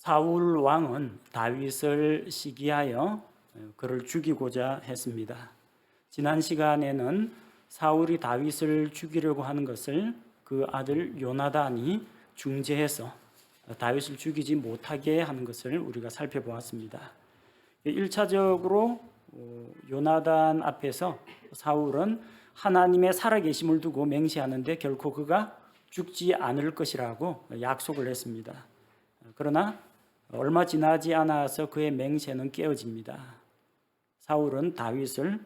사울 왕은 다윗을 시기하여 그를 죽이고자 했습니다. 지난 시간에는 사울이 다윗을 죽이려고 하는 것을 그 아들 요나단이 중재해서 다윗을 죽이지 못하게 하는 것을 우리가 살펴보았습니다. 1차적으로 요나단 앞에서 사울은 하나님의 살아계심을 두고 맹세하는데 결코 그가 죽지 않을 것이라고 약속을 했습니다. 그러나 얼마 지나지 않아서 그의 맹세는 깨어집니다. 사울은 다윗을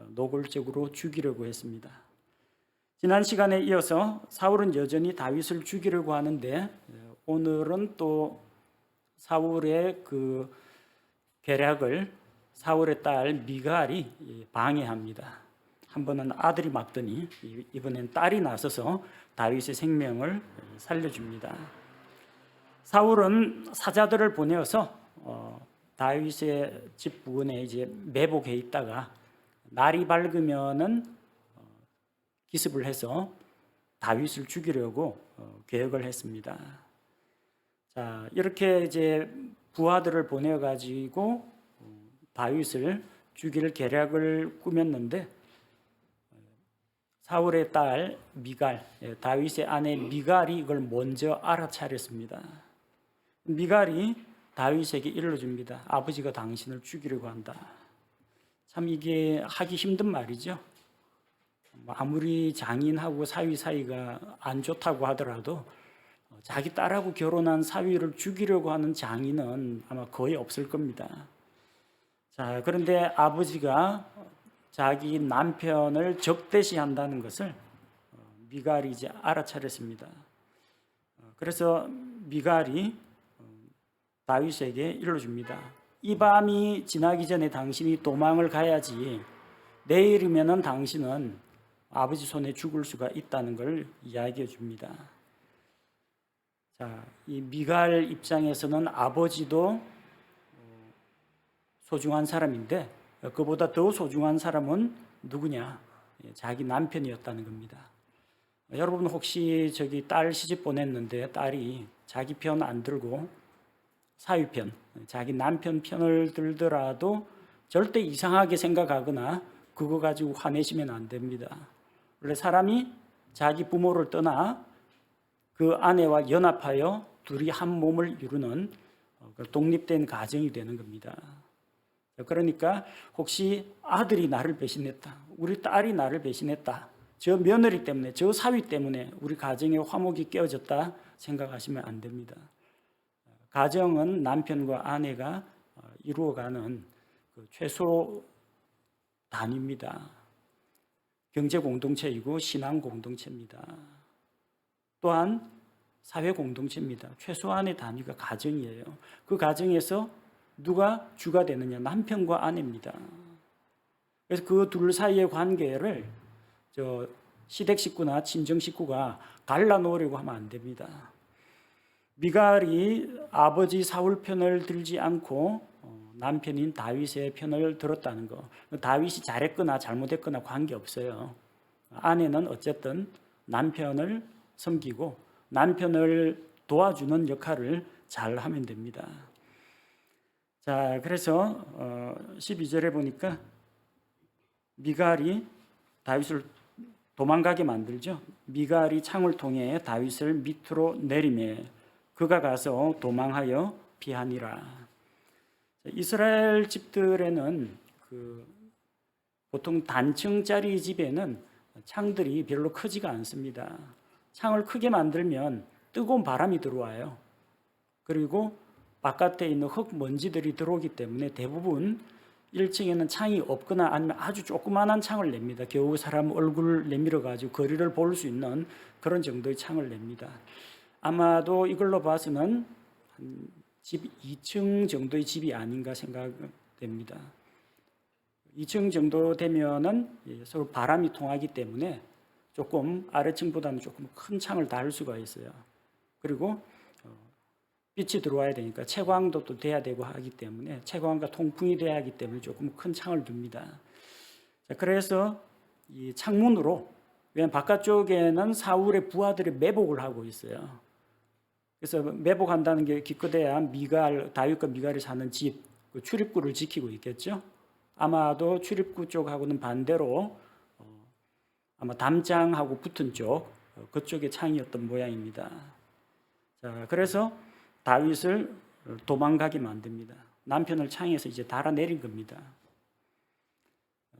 노골적으로 죽이려고 했습니다. 지난 시간에 이어서 사울은 여전히 다윗을 죽이려고 하는데 오늘은 또 사울의 그 계략을 사울의 딸 미갈이 방해합니다. 한 번은 아들이 막더니 이번엔 딸이 나서서 다윗의 생명을 살려줍니다. 사울은 사자들을 보내어서 다윗의 집 부근에 이제 매복해 있다가 날이 밝으면은 기습을 해서 다윗을 죽이려고 계획을 했습니다. 자, 이렇게 이제 부하들을 보내 가지고 다윗을 죽일 계략을 꾸몄는데 사울의 딸 미갈, 다윗의 아내 미갈이 이걸 먼저 알아차렸습니다. 미갈이 다윗에게 일러줍니다. 아버지가 당신을 죽이려고 한다. 참 이게 하기 힘든 말이죠. 아무리 장인하고 사위 사이가 안 좋다고 하더라도 자기 딸하고 결혼한 사위를 죽이려고 하는 장인은 아마 거의 없을 겁니다. 자, 그런데 아버지가 자기 남편을 적대시한다는 것을 미갈이 이제 알아차렸습니다. 그래서 미갈이 다윗에게 일러줍니다. 이 밤이 지나기 전에 당신이 도망을 가야지 내일이면은 당신은 아버지 손에 죽을 수가 있다는 걸 이야기해 줍니다. 자, 이 미갈 입장에서는 아버지도 소중한 사람인데 그보다 더 소중한 사람은 누구냐? 자기 남편이었다는 겁니다. 여러분 혹시 딸 시집 보냈는데 딸이 자기 편 안 들고 사위 편, 자기 남편 편을 들더라도 절대 이상하게 생각하거나 그거 가지고 화내시면 안 됩니다. 원래 사람이 자기 부모를 떠나 그 아내와 연합하여 둘이 한 몸을 이루는 독립된 가정이 되는 겁니다. 그러니까 혹시 아들이 나를 배신했다, 우리 딸이 나를 배신했다, 저 며느리 때문에, 저 사위 때문에 우리 가정의 화목이 깨어졌다 생각하시면 안 됩니다. 가정은 남편과 아내가 이루어가는 최소 단위입니다. 경제 공동체이고 신앙 공동체입니다. 또한 사회 공동체입니다. 최소한의 단위가 가정이에요. 그 가정에서 누가 주가 되느냐? 남편과 아내입니다. 그래서 그 둘 사이의 관계를 시댁 식구나 친정 식구가 갈라놓으려고 하면 안 됩니다. 미갈이 아버지 사울 편을 들지 않고 남편인 다윗의 편을 들었다는 거. 다윗이 잘했거나 잘못했거나 관계없어요. 아내는 어쨌든 남편을 섬기고 남편을 도와주는 역할을 잘 하면 됩니다. 자, 그래서 12절에 보니까 미갈이 다윗을 도망가게 만들죠. 미갈이 창을 통해 다윗을 밑으로 내리매 그가 가서 도망하여 피하니라. 이스라엘 집들에는 보통 단층짜리 집에는 창들이 별로 크지가 않습니다. 창을 크게 만들면 뜨거운 바람이 들어와요. 그리고 바깥에 있는 흙 먼지들이 들어오기 때문에 대부분 1층에는 창이 없거나 아니면 아주 조그마한 창을 냅니다. 겨우 사람 얼굴 내밀어 가지고 거리를 볼 수 있는 그런 정도의 창을 냅니다. 아마도 이걸로 봐서는 집 2층 정도의 집이 아닌가 생각됩니다. 2층 정도 되면은 서로 바람이 통하기 때문에 조금 아래층보다는 조금 큰 창을 달 수가 있어요. 그리고 빛이 들어와야 되니까 채광도 또 돼야 되고 하기 때문에 채광과 통풍이 돼야 하기 때문에 조금 큰 창을 둡니다. 자, 그래서 이 창문으로, 왜냐하면 바깥쪽에는 사울의 부하들이 매복을 하고 있어요. 그래서 매복한다는 게 기껏해야 다윗과 미갈이 사는 집, 그 출입구를 지키고 있겠죠. 아마도 출입구 쪽하고는 반대로 아마 담장하고 붙은 쪽, 그쪽에 창이었던 모양입니다. 자, 그래서 다윗을 도망가게 만듭니다. 남편을 창에서 이제 달아내린 겁니다.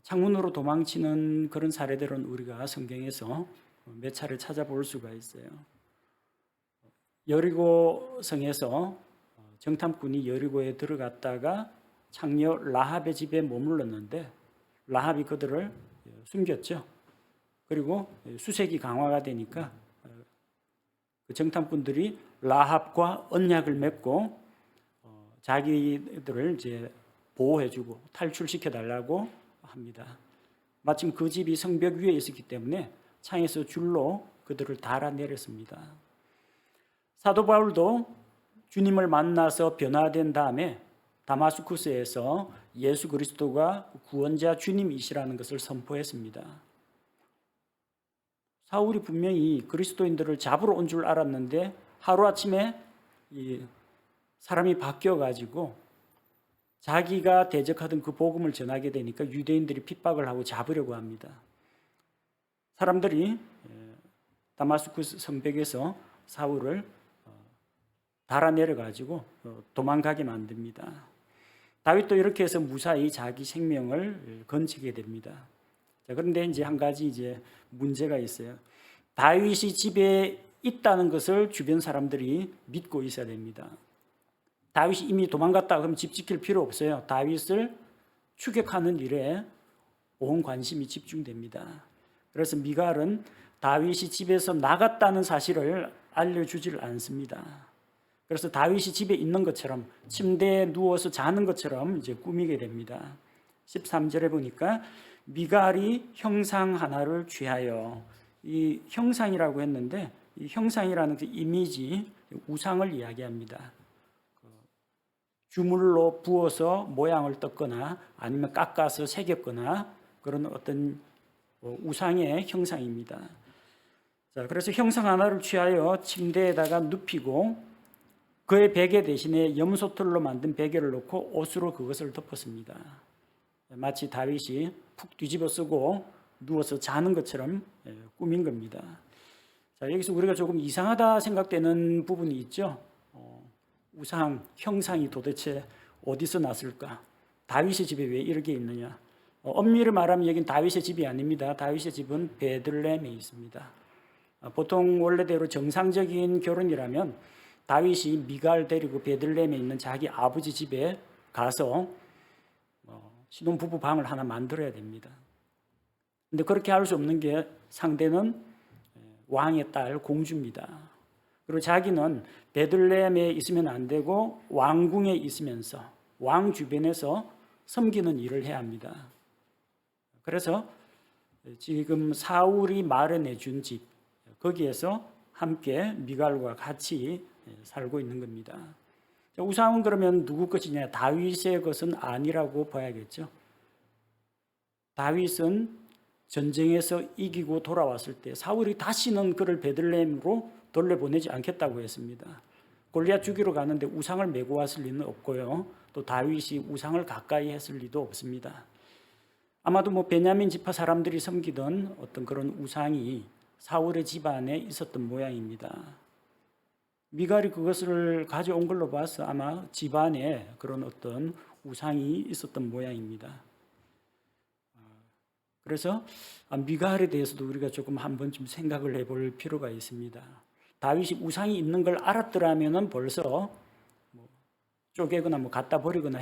창문으로 도망치는 그런 사례들은 우리가 성경에서 몇 차례 찾아볼 수가 있어요. 여리고 성에서 정탐꾼이 여리고에 들어갔다가 창녀 라합의 집에 머물렀는데 라합이 그들을 숨겼죠. 그리고 수색이 강화가 되니까 그 정탐꾼들이 라합과 언약을 맺고 자기들을 이제 보호해주고 탈출시켜 달라고 합니다. 마침 그 집이 성벽 위에 있었기 때문에 창에서 줄로 그들을 달아내렸습니다. 사도 바울도 주님을 만나서 변화된 다음에 다마스쿠스에서 예수 그리스도가 구원자 주님이시라는 것을 선포했습니다. 사울이 분명히 그리스도인들을 잡으러 온 줄 알았는데 하루아침에 이 사람이 바뀌어가지고 자기가 대적하던 그 복음을 전하게 되니까 유대인들이 핍박을 하고 잡으려고 합니다. 사람들이 다마스쿠스 성벽에서 사울을 달아내려가지고 도망가게 만듭니다. 다윗도 이렇게 해서 무사히 자기 생명을 건지게 됩니다. 자, 그런데 이제 한 가지 이제 문제가 있어요. 다윗이 집에 있다는 것을 주변 사람들이 믿고 있어야 됩니다. 다윗이 이미 도망갔다 그러면 집 지킬 필요 없어요. 다윗을 추격하는 일에 온 관심이 집중됩니다. 그래서 미갈은 다윗이 집에서 나갔다는 사실을 알려주질 않습니다. 그래서 다윗이 집에 있는 것처럼 침대에 누워서 자는 것처럼 이제 꾸미게 됩니다. 13절에 보니까 미갈이 형상 하나를 취하여, 이 형상이라고 했는데 이 형상이라는 그 이미지, 우상을 이야기합니다. 주물로 부어서 모양을 떴거나 아니면 깎아서 새겼거나 그런 어떤 우상의 형상입니다. 자, 그래서 형상 하나를 취하여 침대에다가 눕히고 그의 베개 대신에 염소털로 만든 베개를 놓고 옷으로 그것을 덮었습니다. 마치 다윗이 푹 뒤집어 쓰고 누워서 자는 것처럼 꾸민 겁니다. 자, 여기서 우리가 조금 이상하다 생각되는 부분이 있죠. 우상, 형상이 도대체 어디서 났을까? 다윗의 집에 왜 이렇게 있느냐? 엄밀히 말하면 여긴 다윗의 집이 아닙니다. 다윗의 집은 베들레헴에 있습니다. 보통 원래대로 정상적인 결혼이라면 다윗이 미갈 데리고 베들레헴에 있는 자기 아버지 집에 가서 신혼부부 방을 하나 만들어야 됩니다. 근데 그렇게 할 수 없는 게 상대는 왕의 딸 공주입니다. 그리고 자기는 베들레헴에 있으면 안 되고 왕궁에 있으면서 왕 주변에서 섬기는 일을 해야 합니다. 그래서 지금 사울이 마련해 준 집, 거기에서 함께 미갈과 같이 살고 있는 겁니다. 우상은 그러면 누구 것이냐? 다윗의 것은 아니라고 봐야겠죠. 다윗은 전쟁에서 이기고 돌아왔을 때 사울이 다시는 그를 베들레헴으로 돌려보내지 않겠다고 했습니다. 골리앗 죽이러 가는데 우상을 메고 왔을 리는 없고요. 또 다윗이 우상을 가까이 했을 리도 없습니다. 아마도 베냐민 지파 사람들이 섬기던 어떤 그런 우상이 사울의 집안에 있었던 모양입니다. 미갈이 그것을 가져온 걸로 봐서 아마 집안에 그런 어떤 우상이 있었던 모양입니다. 그래서 미갈에 대해서도 우리가 조금 한번 좀 생각을 해볼 필요가 있습니다. 다윗이 우상이 있는 걸 알았더라면 벌써 쪼개거나 갖다 버리거나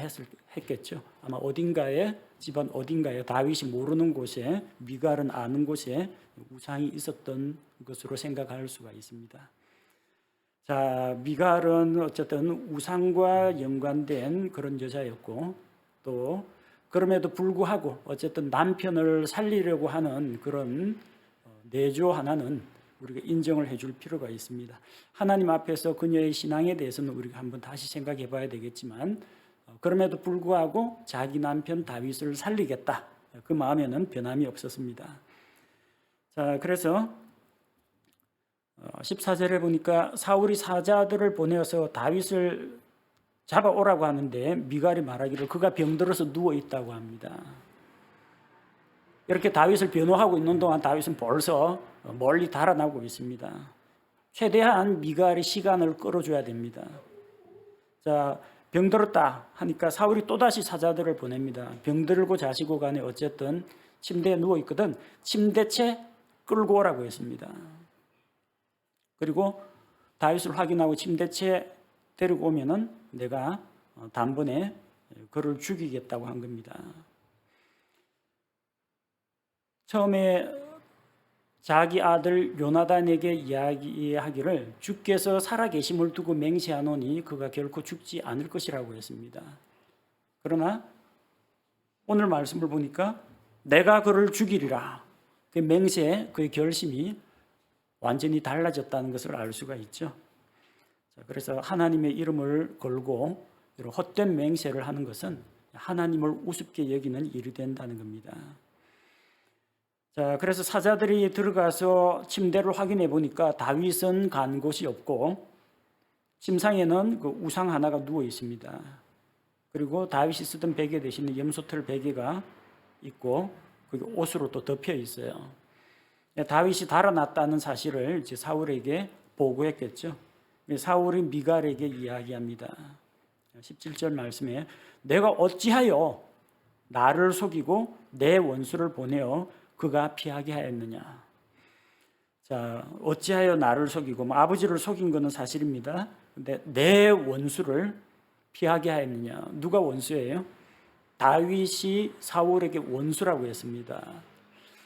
했겠죠. 아마 어딘가에, 집안 어딘가에, 다윗이 모르는 곳에, 미갈은 아는 곳에 우상이 있었던 것으로 생각할 수가 있습니다. 자, 미갈은 어쨌든 우상과 연관된 그런 여자였고, 또 그럼에도 불구하고 어쨌든 남편을 살리려고 하는 그런 내조 하나는 우리가 인정을 해줄 필요가 있습니다. 하나님 앞에서 그녀의 신앙에 대해서는 우리가 한번 다시 생각해 봐야 되겠지만, 그럼에도 불구하고 자기 남편 다윗을 살리겠다, 그 마음에는 변함이 없었습니다. 자, 그래서 14절에 보니까 사울이 사자들을 보내어서 다윗을 잡아오라고 하는데 미갈이 말하기를 그가 병들어서 누워 있다고 합니다. 이렇게 다윗을 변호하고 있는 동안 다윗은 벌써 멀리 달아나고 있습니다. 최대한 미갈이 시간을 끌어줘야 됩니다. 자, 병들었다 하니까 사울이 또다시 사자들을 보냅니다. 병들고 자시고 간에 어쨌든 침대에 누워 있거든 침대채 끌고 오라고 했습니다. 그리고 다윗을 확인하고 침대채 데리고 오면은 내가 단번에 그를 죽이겠다고 한 겁니다. 처음에 자기 아들 요나단에게 이야기하기를 주께서 살아계심을 두고 맹세하노니 그가 결코 죽지 않을 것이라고 했습니다. 그러나 오늘 말씀을 보니까 내가 그를 죽이리라. 그 맹세, 그의 결심이 완전히 달라졌다는 것을 알 수가 있죠. 그래서 하나님의 이름을 걸고 이런 헛된 맹세를 하는 것은 하나님을 우습게 여기는 일이 된다는 겁니다. 자, 그래서 사자들이 들어가서 침대를 확인해 보니까 다윗은 간 곳이 없고 침상에는 그 우상 하나가 누워 있습니다. 그리고 다윗이 쓰던 베개 대신에 염소털 베개가 있고 거기 옷으로 또 덮여 있어요. 다윗이 달아났다는 사실을 이제 사울에게 보고했겠죠. 사울이 미갈에게 이야기합니다. 17절 말씀에 내가 어찌하여 나를 속이고 내 원수를 보내어 그가 피하게 하였느냐. 자, 어찌하여 나를 속이고 아버지를 속인 것은 사실입니다. 근데 내 원수를 피하게 하였느냐. 누가 원수예요? 다윗이 사울에게 원수라고 했습니다.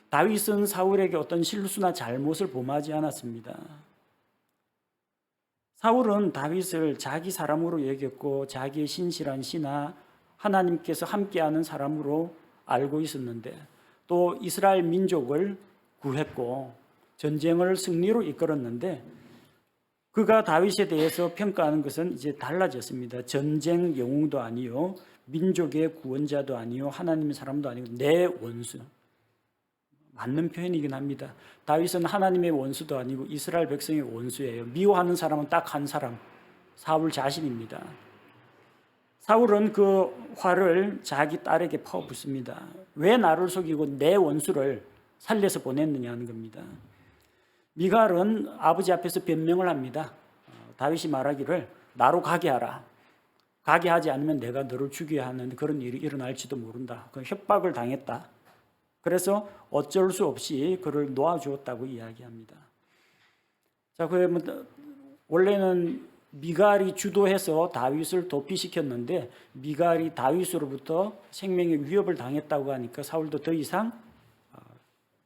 다윗은 사울에게 어떤 실수나 잘못을 범하지 않았습니다. 사울은 다윗을 자기 사람으로 여겼고 자기의 신실한 신하 하나님께서 함께하는 사람으로 알고 있었는데 또 이스라엘 민족을 구했고 전쟁을 승리로 이끌었는데 그가 다윗에 대해서 평가하는 것은 이제 달라졌습니다. 전쟁 영웅도 아니요 민족의 구원자도 아니요 하나님의 사람도 아니고 내 원수. 맞는 표현이긴 합니다. 다윗은 하나님의 원수도 아니고 이스라엘 백성의 원수예요. 미워하는 사람은 딱 한 사람, 사울 자신입니다. 사울은 그 화를 자기 딸에게 퍼붓습니다. 왜 나를 속이고 내 원수를 살려서 보냈느냐 하는 겁니다. 미갈은 아버지 앞에서 변명을 합니다. 다윗이 말하기를 나로 가게 하라. 가게 하지 않으면 내가 너를 죽여야 하는 그런 일이 일어날지도 모른다. 그 협박을 당했다. 그래서 어쩔 수 없이 그를 놓아주었다고 이야기합니다. 자, 원래는 미갈이 주도해서 다윗을 도피시켰는데 미갈이 다윗으로부터 생명의 위협을 당했다고 하니까 사울도 더 이상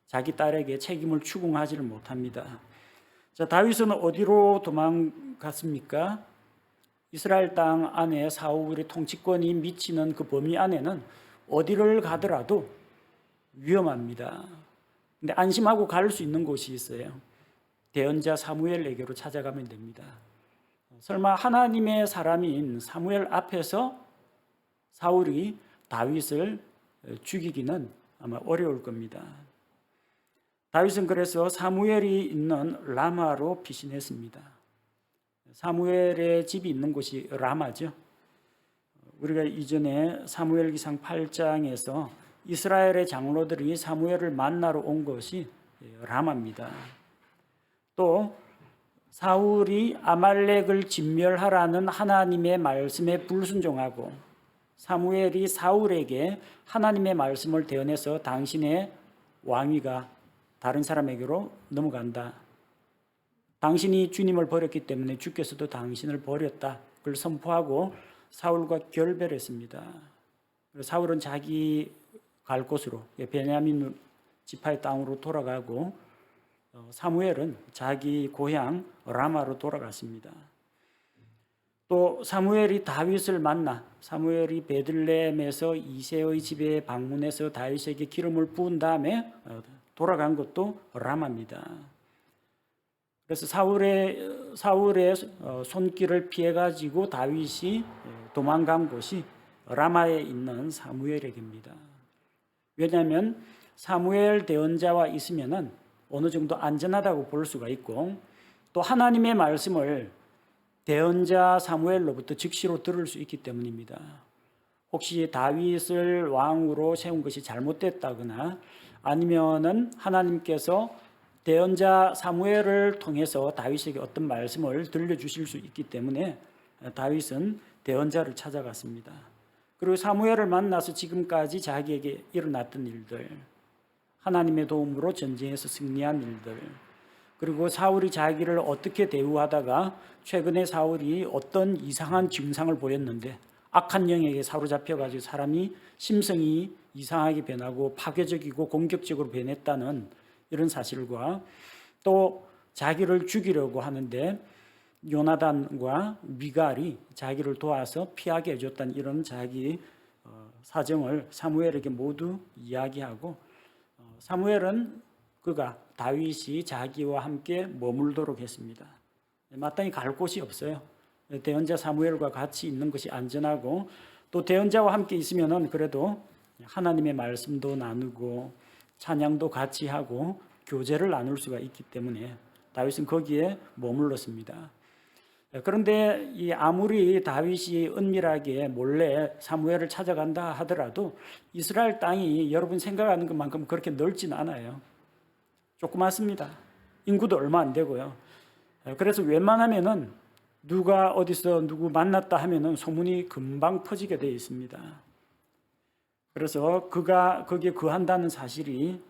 자기 딸에게 책임을 추궁하지를 못합니다. 자, 다윗은 어디로 도망갔습니까? 이스라엘 땅 안에 사울의 통치권이 미치는 그 범위 안에는 어디를 가더라도 위험합니다. 근데 안심하고 갈 수 있는 곳이 있어요. 대언자 사무엘에게로 찾아가면 됩니다. 설마 하나님의 사람인 사무엘 앞에서 사울이 다윗을 죽이기는 아마 어려울 겁니다. 다윗은 그래서 사무엘이 있는 라마로 피신했습니다. 사무엘의 집이 있는 곳이 라마죠. 우리가 이전에 사무엘기상 8장에서 이스라엘의 장로들이 사무엘을 만나러 온 것이 라마입니다. 또 사울이 아말렉을 진멸하라는 하나님의 말씀에 불순종하고 사무엘이 사울에게 하나님의 말씀을 대언해서 당신의 왕위가 다른 사람에게로 넘어간다. 당신이 주님을 버렸기 때문에 주께서도 당신을 버렸다. 그걸 선포하고 사울과 결별했습니다. 사울은 자기 갈 곳으로 베냐민 지파의 땅으로 돌아가고 사무엘은 자기 고향 라마로 돌아갔습니다. 또 사무엘이 다윗을 만나 사무엘이 베들레헴에서 이새의 집에 방문해서 다윗에게 기름을 부은 다음에 돌아간 것도 라마입니다. 그래서 사울의 손길을 피해 가지고 다윗이 도망간 곳이 라마에 있는 사무엘에게입니다. 왜냐하면 사무엘 대언자와 있으면은 어느 정도 안전하다고 볼 수가 있고 또 하나님의 말씀을 대언자 사무엘로부터 즉시로 들을 수 있기 때문입니다. 혹시 다윗을 왕으로 세운 것이 잘못됐다거나 아니면은 하나님께서 대언자 사무엘을 통해서 다윗에게 어떤 말씀을 들려주실 수 있기 때문에 다윗은 대언자를 찾아갔습니다. 그리고 사무엘을 만나서 지금까지 자기에게 일어났던 일들, 하나님의 도움으로 전쟁에서 승리한 일들, 그리고 사울이 자기를 어떻게 대우하다가 최근에 사울이 어떤 이상한 증상을 보였는데 악한 영에게 사로잡혀가지고 사람이 심성이 이상하게 변하고 파괴적이고 공격적으로 변했다는 이런 사실과 또 자기를 죽이려고 하는데 요나단과 미갈이 자기를 도와서 피하게 해줬다는 이런 자기 사정을 사무엘에게 모두 이야기하고 사무엘은 그가 다윗이 자기와 함께 머물도록 했습니다. 마땅히 갈 곳이 없어요. 대언자 사무엘과 같이 있는 것이 안전하고 또 대언자와 함께 있으면은 그래도 하나님의 말씀도 나누고 찬양도 같이 하고 교제를 나눌 수가 있기 때문에 다윗은 거기에 머물렀습니다. 그런데 아무리 다윗이 은밀하게 몰래 사무엘을 찾아간다 하더라도 이스라엘 땅이 여러분 생각하는 것만큼 그렇게 넓진 않아요. 조그맣습니다. 인구도 얼마 안 되고요. 그래서 웬만하면은 누가 어디서 누구 만났다 하면은 소문이 금방 퍼지게 되어 있습니다. 그래서 그가 거기에 거한다는 사실이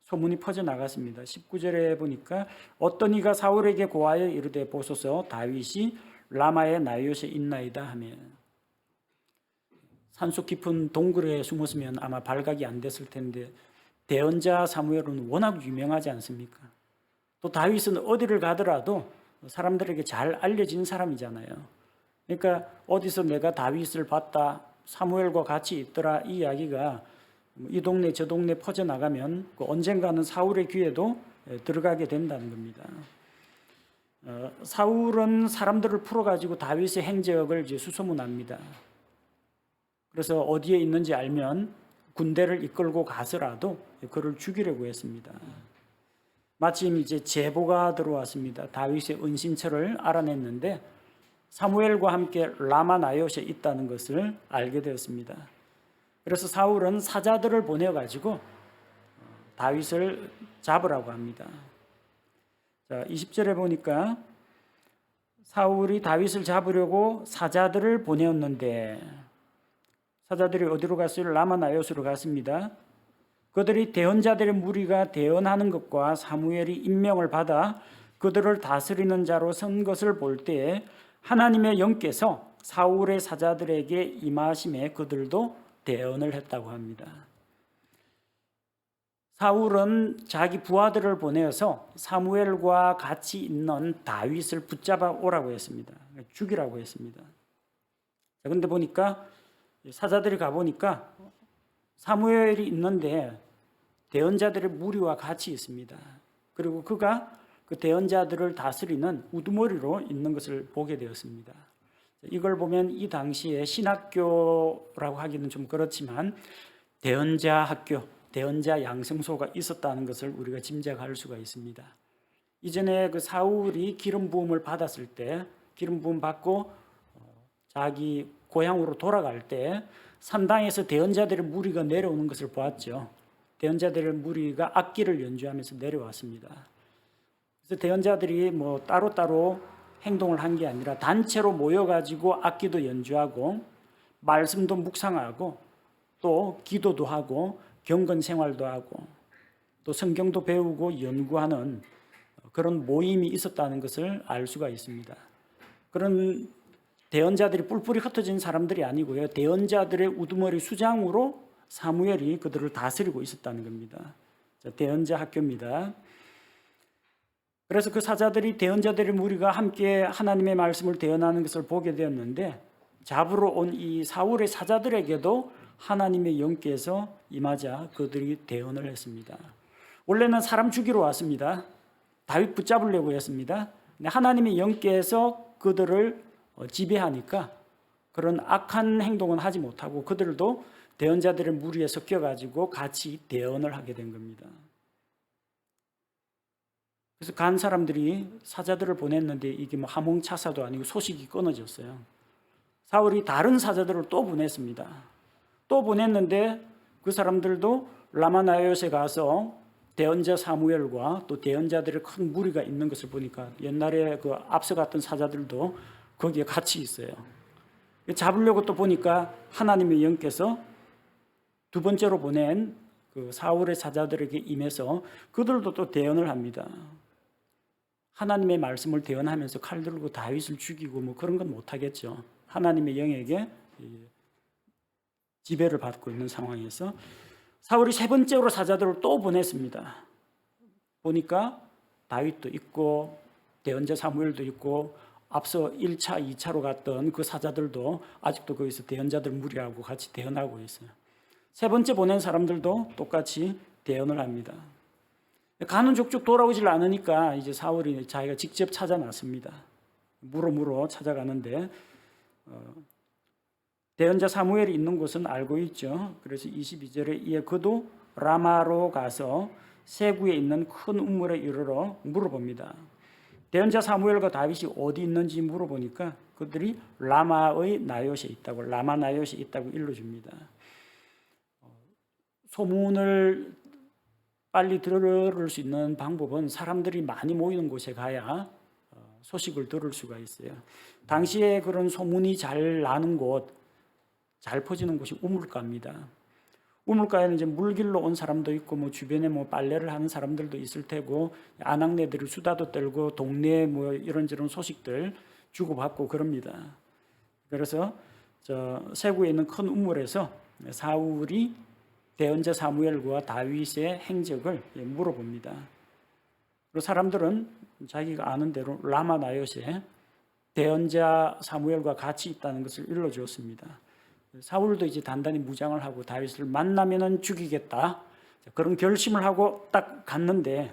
소문이 퍼져나갔습니다. 19절에 보니까 어떤 이가 사울에게 고하여 이르되 보소서 다윗이 라마의 나이옷에 있나이다 하며 산속 깊은 동굴에 숨었으면 아마 발각이 안 됐을 텐데 대언자 사무엘은 워낙 유명하지 않습니까? 또 다윗은 어디를 가더라도 사람들에게 잘 알려진 사람이잖아요. 그러니까 어디서 내가 다윗을 봤다, 사무엘과 같이 있더라 이 이야기가 이 동네 저 동네 퍼져나가면 언젠가는 사울의 귀에도 들어가게 된다는 겁니다. 사울은 사람들을 풀어가지고 다윗의 행적을 이제 수소문합니다. 그래서 어디에 있는지 알면 군대를 이끌고 가서라도 그를 죽이려고 했습니다. 마침 이제 제보가 들어왔습니다. 다윗의 은신처를 알아냈는데 사무엘과 함께 라마 나이옷에 있다는 것을 알게 되었습니다. 그래서 사울은 사자들을 보내가지고 다윗을 잡으라고 합니다. 자, 20절에 보니까 사울이 다윗을 잡으려고 사자들을 보내었는데 사자들이 어디로 갔어요? 라마 나이옷으로 갔습니다. 그들이 대언자들의 무리가 대언하는 것과 사무엘이 임명을 받아 그들을 다스리는 자로 선 것을 볼 때에 하나님의 영께서 사울의 사자들에게 임하심에 그들도 대언을 했다고 합니다. 사울은 자기 부하들을 보내어서 사무엘과 같이 있는 다윗을 붙잡아 오라고 했습니다. 죽이라고 했습니다. 그런데 보니까 사자들이 가보니까 사무엘이 있는데 대언자들의 무리와 같이 있습니다. 그리고 그가 그 대언자들을 다스리는 우두머리로 있는 것을 보게 되었습니다. 이걸 보면 이 당시에 신학교라고 하기는 좀 그렇지만 대언자 학교, 대언자 양성소가 있었다는 것을 우리가 짐작할 수가 있습니다. 이전에 그 사울이 기름 부음을 받았을 때 기름 부음 받고 자기 고향으로 돌아갈 때 산당에서 대언자들의 무리가 내려오는 것을 보았죠. 대언자들의 무리가 악기를 연주하면서 내려왔습니다. 그래서 대언자들이 뭐 따로따로 행동을 한 게 아니라 단체로 모여가지고 악기도 연주하고 말씀도 묵상하고 또 기도도 하고 경건 생활도 하고 또 성경도 배우고 연구하는 그런 모임이 있었다는 것을 알 수가 있습니다. 그런 대언자들이 뿔뿔이 흩어진 사람들이 아니고요. 대언자들의 우두머리 수장으로 사무엘이 그들을 다스리고 있었다는 겁니다. 대언자 학교입니다. 그래서 그 사자들이 대언자들의 무리가 함께 하나님의 말씀을 대언하는 것을 보게 되었는데 잡으러 온 이 사울의 사자들에게도 하나님의 영께서 임하자 그들이 대언을 했습니다. 원래는 사람 죽이러 왔습니다. 다윗 붙잡으려고 했습니다. 하나님의 영께서 그들을 지배하니까 그런 악한 행동은 하지 못하고 그들도 대언자들의 무리에 섞여가지고 같이 대언을 하게 된 겁니다. 그래서 간 사람들이 사자들을 보냈는데 이게 뭐 하몽차사도 아니고 소식이 끊어졌어요. 사울이 다른 사자들을 또 보냈습니다. 또 보냈는데 그 사람들도 라마나요에 가서 대언자 사무엘과 또 대언자들의 큰 무리가 있는 것을 보니까 옛날에 그 앞서 갔던 사자들도 거기에 같이 있어요. 잡으려고 또 보니까 하나님의 영께서 두 번째로 보낸 그 사울의 사자들에게 임해서 그들도 또 대언을 합니다. 하나님의 말씀을 대언하면서 칼 들고 다윗을 죽이고 뭐 그런 건 못하겠죠. 하나님의 영에게 지배를 받고 있는 상황에서 사울이 세 번째로 사자들을 또 보냈습니다. 보니까 다윗도 있고 대언자 사무엘도 있고 앞서 1차, 2차로 갔던 그 사자들도 아직도 거기서 대언자들 무리하고 같이 대언하고 있어요. 세 번째 보낸 사람들도 똑같이 대언을 합니다. 가는 족족 돌아오질 않으니까 이제 사울이 자기가 직접 찾아 나섭니다. 물어 찾아가는데 대언자 사무엘이 있는 곳은 알고 있죠. 그래서 22절에 이에 그도 라마로 가서 세구에 있는 큰 우물에 이르러 물어봅니다. 대언자 사무엘과 다윗이 어디 있는지 물어보니까 그들이 라마의 나요시에 있다고, 라마 나요시에 있다고 일러줍니다. 소문을 빨리 들을 수 있는 방법은 사람들이 많이 모이는 곳에 가야 소식을 들을 수가 있어요. 당시에 그런 소문이 잘 나는 곳, 잘 퍼지는 곳이 우물가입니다. 우물가에는 이제 물길로 온 사람도 있고 뭐 주변에 뭐 빨래를 하는 사람들도 있을 테고 아낙네들이 수다도 떨고 동네 뭐 이런저런 소식들 주고받고 그럽니다. 그래서 저 세구에 있는 큰 우물에서 사울이 대언자 사무엘과 다윗의 행적을 물어봅니다. 그리고 사람들은 자기가 아는 대로 라마 나요시에 대언자 사무엘과 같이 있다는 것을 일러주었습니다. 사울도 이제 단단히 무장을 하고 다윗을 만나면은 죽이겠다 그런 결심을 하고 딱 갔는데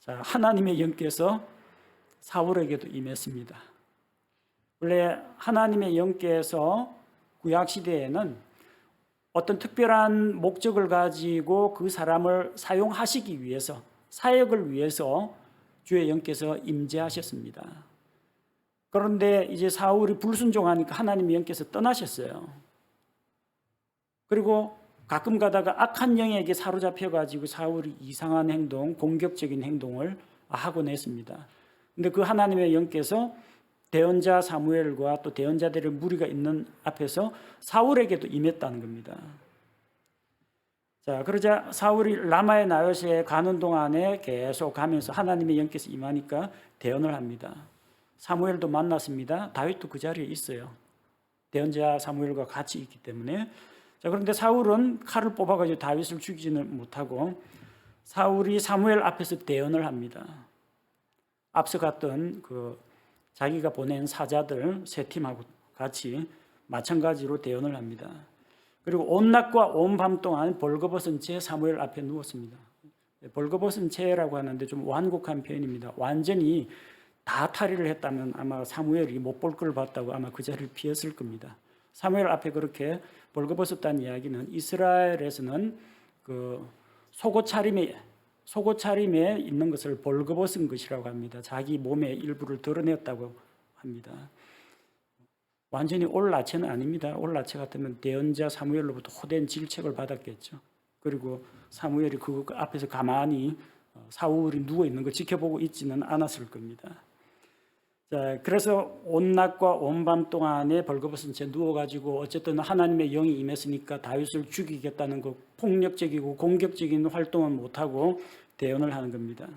하나님의 영께서 사울에게도 임했습니다. 원래 하나님의 영께서 구약 시대에는 어떤 특별한 목적을 가지고 그 사람을 사용하시기 위해서 사역을 위해서 주의 영께서 임재하셨습니다. 그런데 이제 사울이 불순종하니까 하나님의 영께서 떠나셨어요. 그리고 가끔 가다가 악한 영에게 사로잡혀 가지고 사울이 이상한 행동, 공격적인 행동을 하곤 했습니다. 근데 그 하나님의 영께서 대언자 사무엘과 또 대언자들의 무리가 있는 앞에서 사울에게도 임했다는 겁니다. 자, 그러자 사울이 라마의 나요시에 가는 동안에 계속 가면서 하나님의 영께서 임하니까 대언을 합니다. 사무엘도 만났습니다. 다윗도 그 자리에 있어요. 대언자 사무엘과 같이 있기 때문에. 자, 그런데 사울은 칼을 뽑아가지고 다윗을 죽이지는 못하고 사울이 사무엘 앞에서 대언을 합니다. 앞서 갔던 그 자기가 보낸 사자들 세 팀하고 같이 마찬가지로 대언을 합니다. 그리고 온 낮과 온 밤 동안 벌거벗은 채 사무엘 앞에 누웠습니다. 벌거벗은 채라고 하는데 좀 완곡한 표현입니다. 완전히 다 탈의를 했다면 아마 사무엘이 못 볼 걸 봤다고 아마 그 자리를 피했을 겁니다. 사무엘 앞에 그렇게 벌거벗었다는 이야기는 이스라엘에서는 그 속옷 차림에 있는 것을 벌거벗은 것이라고 합니다. 자기 몸의 일부를 드러냈다고 합니다. 완전히 올 나체는 아닙니다. 올 나체 같으면 대언자 사무엘로부터 호된 질책을 받았겠죠. 그리고 사무엘이 그 앞에서 가만히 사울이 누워 있는 걸 지켜보고 있지는 않았을 겁니다. 자, 그래서 온 낮과 온 밤 동안에 벌거벗은 채 누워가지고 어쨌든 하나님의 영이 임했으니까 다윗을 죽이겠다는 그 폭력적이고 공격적인 활동은 못하고 대언을 하는 겁니다.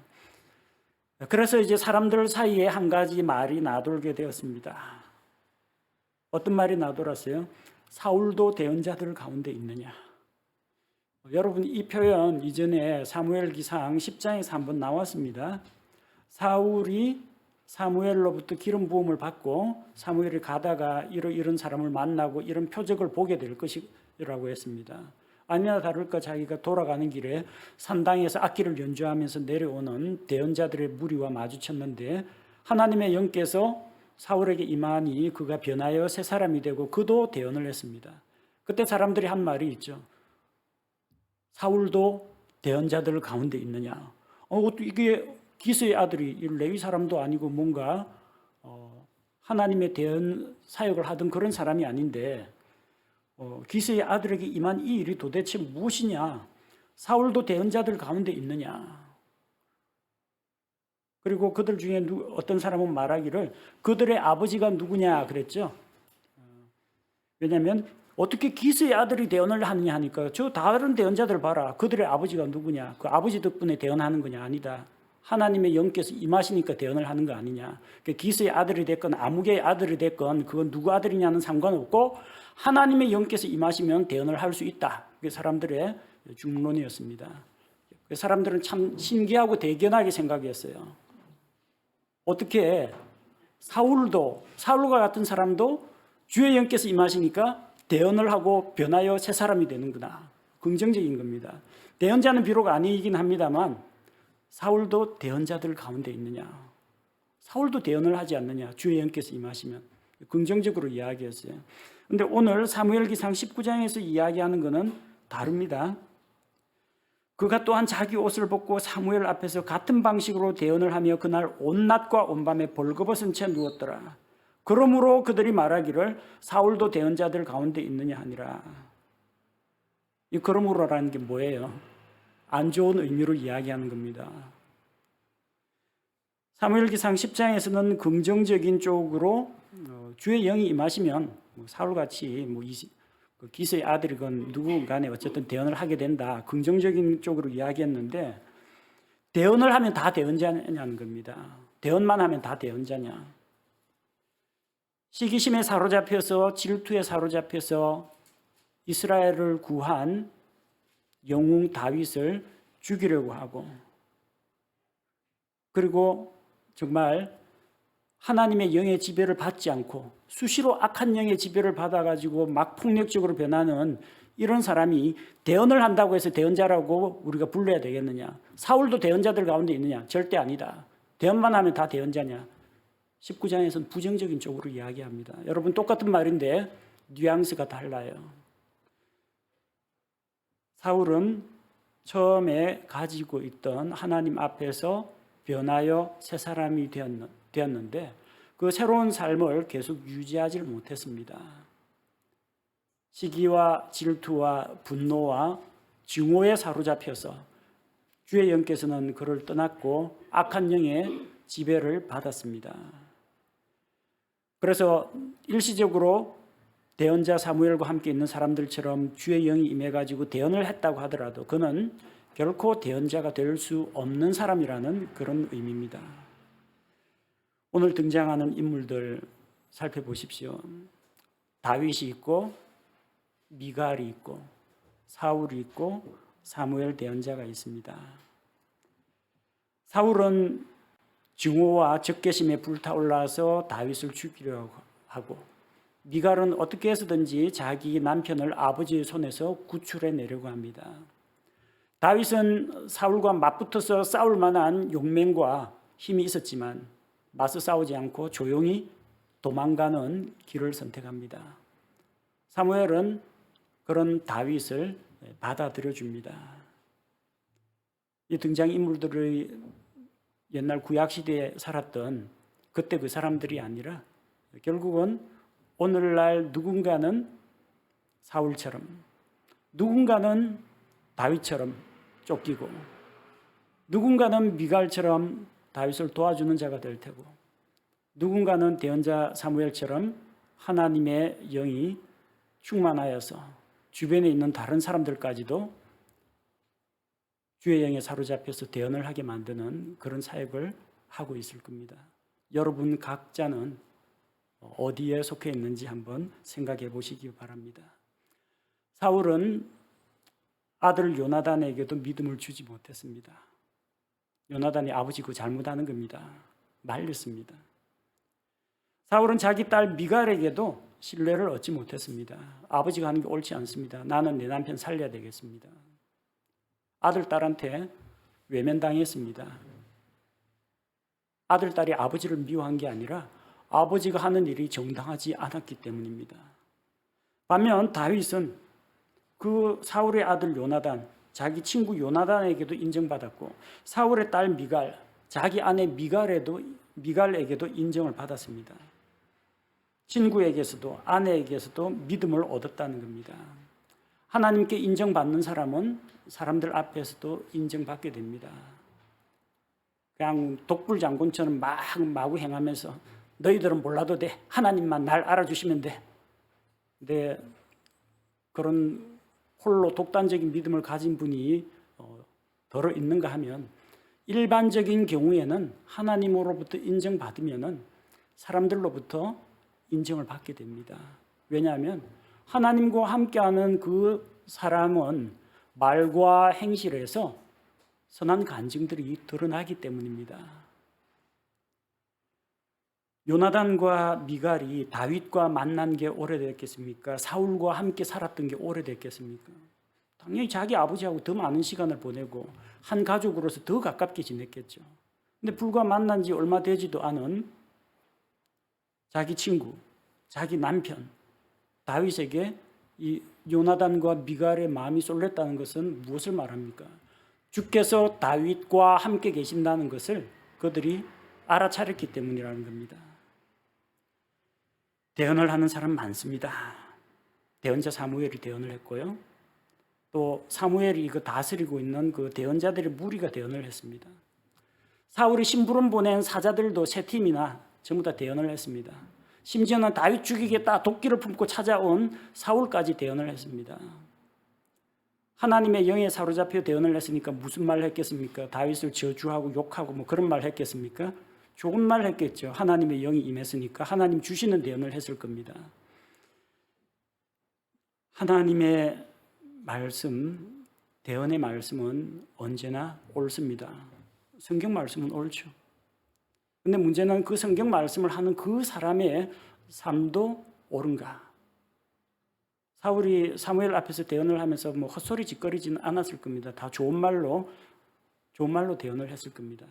그래서 이제 사람들 사이에 한 가지 말이 나돌게 되었습니다. 어떤 말이 나돌았어요? 사울도 대언자들 가운데 있느냐? 여러분 이 표현 이전에 사무엘기상 10장에서 한번 나왔습니다. 사울이 사무엘로부터 기름 부음을 받고 사무엘이 가다가 이런 사람을 만나고 이런 표적을 보게 될 것이라고 했습니다. 아니나 다를까 자기가 돌아가는 길에 산당에서 악기를 연주하면서 내려오는 대언자들의 무리와 마주쳤는데 하나님의 영께서 사울에게 임하니 그가 변하여 새 사람이 되고 그도 대언을 했습니다. 그때 사람들이 한 말이 있죠. 사울도 대언자들 가운데 있느냐? 이게 기스의 아들이 레위 사람도 아니고 뭔가 하나님의 대언 사역을 하던 그런 사람이 아닌데 기스의 아들에게 임한 이 일이 도대체 무엇이냐? 사울도 대언자들 가운데 있느냐? 그리고 그들 중에 어떤 사람은 말하기를 그들의 아버지가 누구냐 그랬죠. 왜냐하면 어떻게 기스의 아들이 대언을 하느냐 하니까 저 다른 대언자들 봐라. 그들의 아버지가 누구냐? 그 아버지 덕분에 대언하는 거냐? 아니다. 하나님의 영께서 임하시니까 대언을 하는 거 아니냐. 기스의 아들이 됐건 아무개의 아들이 됐건 그건 누구 아들이냐는 상관없고 하나님의 영께서 임하시면 대언을 할 수 있다. 그게 사람들의 중론이었습니다. 사람들은 참 신기하고 대견하게 생각했어요. 어떻게 사울과 같은 사람도 주의 영께서 임하시니까 대언을 하고 변하여 새 사람이 되는구나. 긍정적인 겁니다. 대언자는 비록 아니긴 합니다만 사울도 대언자들 가운데 있느냐. 사울도 대언을 하지 않느냐. 주의 영께서 임하시면. 긍정적으로 이야기했어요. 그런데 오늘 사무엘기상 19장에서 이야기하는 것은 다릅니다. 그가 또한 자기 옷을 벗고 사무엘 앞에서 같은 방식으로 대언을 하며 그날 온 낮과 온 밤에 벌거벗은 채 누웠더라. 그러므로 그들이 말하기를 사울도 대언자들 가운데 있느냐 하니라. 이 그러므로라는 게 뭐예요? 안 좋은 의미로 이야기하는 겁니다. 사무엘기상 10장에서는 긍정적인 쪽으로 주의 영이 임하시면 사울같이 기스의 아들이건 누군가에 어쨌든 대언을 하게 된다. 긍정적인 쪽으로 이야기했는데 대언을 하면 다 대언자냐는 겁니다. 대언만 하면 다 대언자냐. 시기심에 사로잡혀서 질투에 사로잡혀서 이스라엘을 구한 영웅 다윗을 죽이려고 하고 그리고 정말 하나님의 영의 지배를 받지 않고 수시로 악한 영의 지배를 받아가지고 막 폭력적으로 변하는 이런 사람이 대언을 한다고 해서 대언자라고 우리가 불러야 되겠느냐? 사울도 대언자들 가운데 있느냐? 절대 아니다. 대언만 하면 다 대언자냐? 19장에서는 부정적인 쪽으로 이야기합니다. 여러분 똑같은 말인데 뉘앙스가 달라요. 사울은 처음에 가지고 있던 하나님 앞에서 변하여 새 사람이 되었는데 그 새로운 삶을 계속 유지하지 못했습니다. 시기와 질투와 분노와 증오에 사로잡혀서 주의 영께서는 그를 떠났고 악한 영의 지배를 받았습니다. 그래서 일시적으로 대언자 사무엘과 함께 있는 사람들처럼 주의 영이 임해가지고 대언을 했다고 하더라도 그는 결코 대언자가 될 수 없는 사람이라는 그런 의미입니다. 오늘 등장하는 인물들 살펴보십시오. 다윗이 있고 미갈이 있고 사울이 있고 사무엘 대언자가 있습니다. 사울은 증오와 적개심에 불타올라서 다윗을 죽이려고 하고 미갈은 어떻게 해서든지 자기 남편을 아버지의 손에서 구출해 내려고 합니다. 다윗은 사울과 맞붙어서 싸울 만한 용맹과 힘이 있었지만 맞서 싸우지 않고 조용히 도망가는 길을 선택합니다. 사무엘은 그런 다윗을 받아들여 줍니다. 이 등장인물들의 옛날 구약시대에 살았던 그때 그 사람들이 아니라 결국은 오늘날 누군가는 사울처럼 누군가는 다윗처럼 쫓기고 누군가는 미갈처럼 다윗을 도와주는 자가 될 테고 누군가는 대언자 사무엘처럼 하나님의 영이 충만하여서 주변에 있는 다른 사람들까지도 주의 영에 사로잡혀서 대언을 하게 만드는 그런 사역을 하고 있을 겁니다. 여러분 각자는 어디에 속해 있는지 한번 생각해 보시기 바랍니다. 사울은 아들 요나단에게도 믿음을 주지 못했습니다. 요나단이 아버지 그 잘못하는 겁니다. 말렸습니다. 사울은 자기 딸 미갈에게도 신뢰를 얻지 못했습니다. 아버지가 하는 게 옳지 않습니다. 나는 내 남편 살려야 되겠습니다. 아들, 딸한테 외면당했습니다. 아들, 딸이 아버지를 미워한 게 아니라 아버지가 하는 일이 정당하지 않았기 때문입니다. 반면 다윗은 그 사울의 아들 요나단, 자기 친구 요나단에게도 인정받았고 사울의 딸 미갈, 자기 아내 미갈에게도 인정을 받았습니다. 친구에게서도 아내에게서도 믿음을 얻었다는 겁니다. 하나님께 인정받는 사람은 사람들 앞에서도 인정받게 됩니다. 그냥 독불장군처럼 마구 행하면서 너희들은 몰라도 돼. 하나님만 날 알아주시면 돼. 근데 그런 홀로 독단적인 믿음을 가진 분이 더러 있는가 하면 일반적인 경우에는 하나님으로부터 인정받으면 사람들로부터 인정을 받게 됩니다. 왜냐하면 하나님과 함께하는 그 사람은 말과 행실에서 선한 간증들이 드러나기 때문입니다. 요나단과 미갈이 다윗과 만난 게 오래됐겠습니까? 사울과 함께 살았던 게 오래됐겠습니까? 당연히 자기 아버지하고 더 많은 시간을 보내고 한 가족으로서 더 가깝게 지냈겠죠. 근데 불과 만난 지 얼마 되지도 않은 자기 친구, 자기 남편 다윗에게 이 요나단과 미갈의 마음이 쏠렸다는 것은 무엇을 말합니까? 주께서 다윗과 함께 계신다는 것을 그들이 알아차렸기 때문이라는 겁니다. 대언을 하는 사람 많습니다. 대언자 사무엘이 대언을 했고요. 또 사무엘이 이거 다스리고 있는 그 대언자들의 무리가 대언을 했습니다. 사울이 심부름 보낸 사자들도 세 팀이나 전부 다 대언을 했습니다. 심지어는 다윗 죽이겠다 도끼를 품고 찾아온 사울까지 대언을 했습니다. 하나님의 영에 사로잡혀 대언을 했으니까 무슨 말을 했겠습니까? 다윗을 저주하고 욕하고 뭐 그런 말 했겠습니까? 좋은 말 했겠죠. 하나님의 영이 임했으니까 하나님 주시는 대언을 했을 겁니다. 하나님의 말씀, 대언의 말씀은 언제나 옳습니다. 성경 말씀은 옳죠. 근데 문제는 그 성경 말씀을 하는 그 사람의 삶도 옳은가? 사울이 사무엘 앞에서 대언을 하면서 뭐 헛소리 짓거리지는 않았을 겁니다. 다 좋은 말로 대언을 했을 겁니다.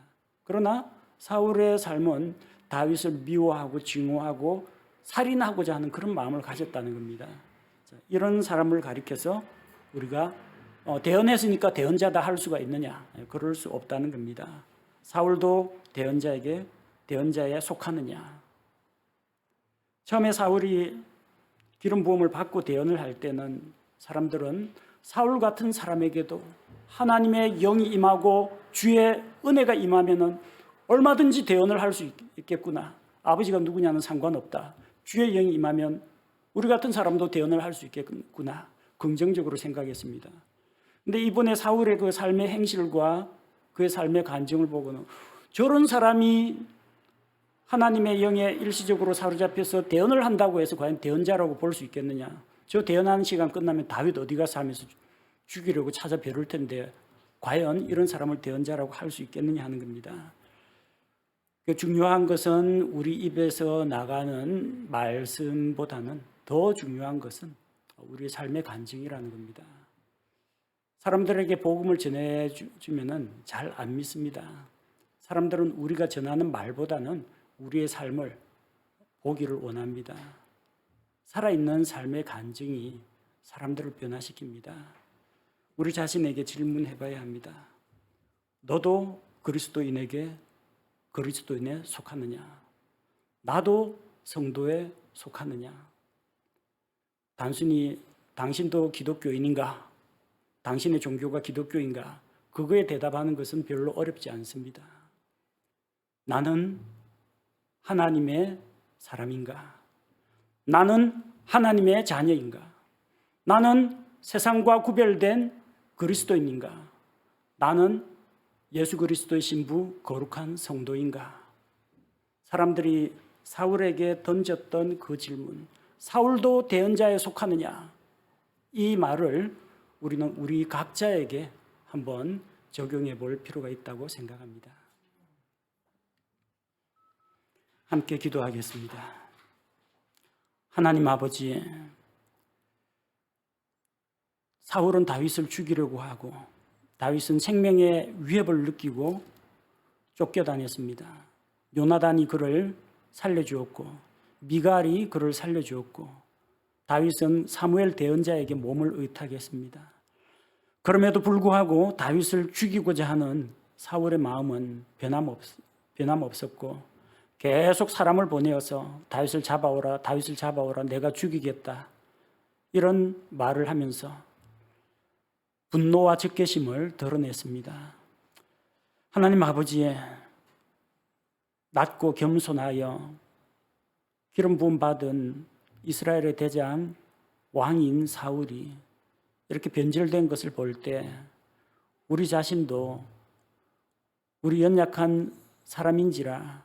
그러나 사울의 삶은 다윗을 미워하고 증오하고 살인하고자 하는 그런 마음을 가졌다는 겁니다. 이런 사람을 가리켜서 우리가 대언했으니까 대언자다 할 수가 있느냐? 그럴 수 없다는 겁니다. 사울도 대언자에 속하느냐? 처음에 사울이 기름 부음을 받고 대언을 할 때는 사람들은 사울 같은 사람에게도 하나님의 영이 임하고 주의 은혜가 임하면은 얼마든지 대언을 할 수 있겠구나. 아버지가 누구냐는 상관없다. 주의 영이 임하면 우리 같은 사람도 대언을 할 수 있겠구나. 긍정적으로 생각했습니다. 근데 이번에 사울의 그 삶의 행실과 그의 삶의 간증을 보고는 저런 사람이 하나님의 영에 일시적으로 사로잡혀서 대언을 한다고 해서 과연 대언자라고 볼 수 있겠느냐. 저 대언하는 시간 끝나면 다윗 어디 가서 하면서 죽이려고 찾아뵈를 텐데 과연 이런 사람을 대언자라고 할 수 있겠느냐 하는 겁니다. 중요한 것은 우리 입에서 나가는 말씀보다는 더 중요한 것은 우리의 삶의 간증이라는 겁니다. 사람들에게 복음을 전해주면은 잘 안 믿습니다. 사람들은 우리가 전하는 말보다는 우리의 삶을 보기를 원합니다. 살아있는 삶의 간증이 사람들을 변화시킵니다. 우리 자신에게 질문해 봐야 합니다. 너도 그리스도인에 속하느냐? 나도 성도에 속하느냐? 단순히 당신도 기독교인인가? 당신의 종교가 기독교인가? 그거에 대답하는 것은 별로 어렵지 않습니다. 나는 하나님의 사람인가? 나는 하나님의 자녀인가? 나는 세상과 구별된 그리스도인인가? 나는 예수 그리스도의 신부 거룩한 성도인가? 사람들이 사울에게 던졌던 그 질문, 사울도 대언자에 속하느냐? 이 말을 우리는 우리 각자에게 한번 적용해 볼 필요가 있다고 생각합니다. 함께 기도하겠습니다. 하나님 아버지, 사울은 다윗을 죽이려고 하고 다윗은 생명의 위협을 느끼고 쫓겨다녔습니다. 요나단이 그를 살려주었고 미갈이 그를 살려주었고 다윗은 사무엘 대언자에게 몸을 의탁했습니다. 그럼에도 불구하고 다윗을 죽이고자 하는 사울의 마음은 변함없었고 계속 사람을 보내어서 다윗을 잡아오라, 다윗을 잡아오라, 내가 죽이겠다, 이런 말을 하면서 분노와 적개심을 드러냈습니다. 하나님 아버지의 낮고 겸손하여 기름 부음 받은 이스라엘의 대장 왕인 사울이 이렇게 변질된 것을 볼 때 우리 자신도 우리 연약한 사람인지라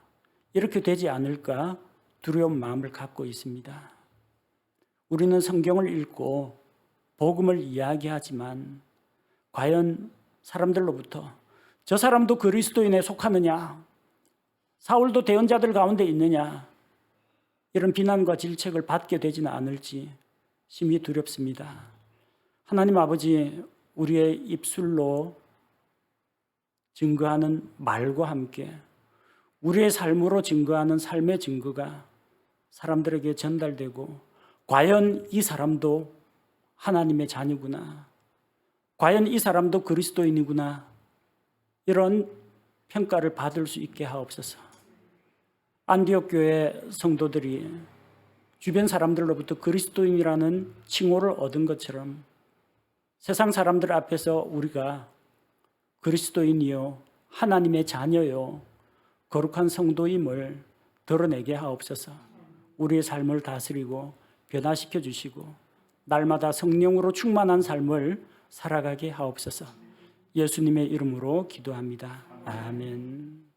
이렇게 되지 않을까 두려운 마음을 갖고 있습니다. 우리는 성경을 읽고 복음을 이야기하지만 과연 사람들로부터 저 사람도 그리스도인에 속하느냐, 사울도 대언자들 가운데 있느냐, 이런 비난과 질책을 받게 되지는 않을지 심히 두렵습니다. 하나님 아버지, 우리의 입술로 증거하는 말과 함께 우리의 삶으로 증거하는 삶의 증거가 사람들에게 전달되고 과연 이 사람도 하나님의 자녀구나, 과연 이 사람도 그리스도인이구나, 이런 평가를 받을 수 있게 하옵소서. 안디옥 교회 성도들이 주변 사람들로부터 그리스도인이라는 칭호를 얻은 것처럼 세상 사람들 앞에서 우리가 그리스도인이요, 하나님의 자녀요, 거룩한 성도임을 드러내게 하옵소서. 우리의 삶을 다스리고 변화시켜 주시고 날마다 성령으로 충만한 삶을 살아가게 하옵소서. 예수님의 이름으로 기도합니다. 아멘.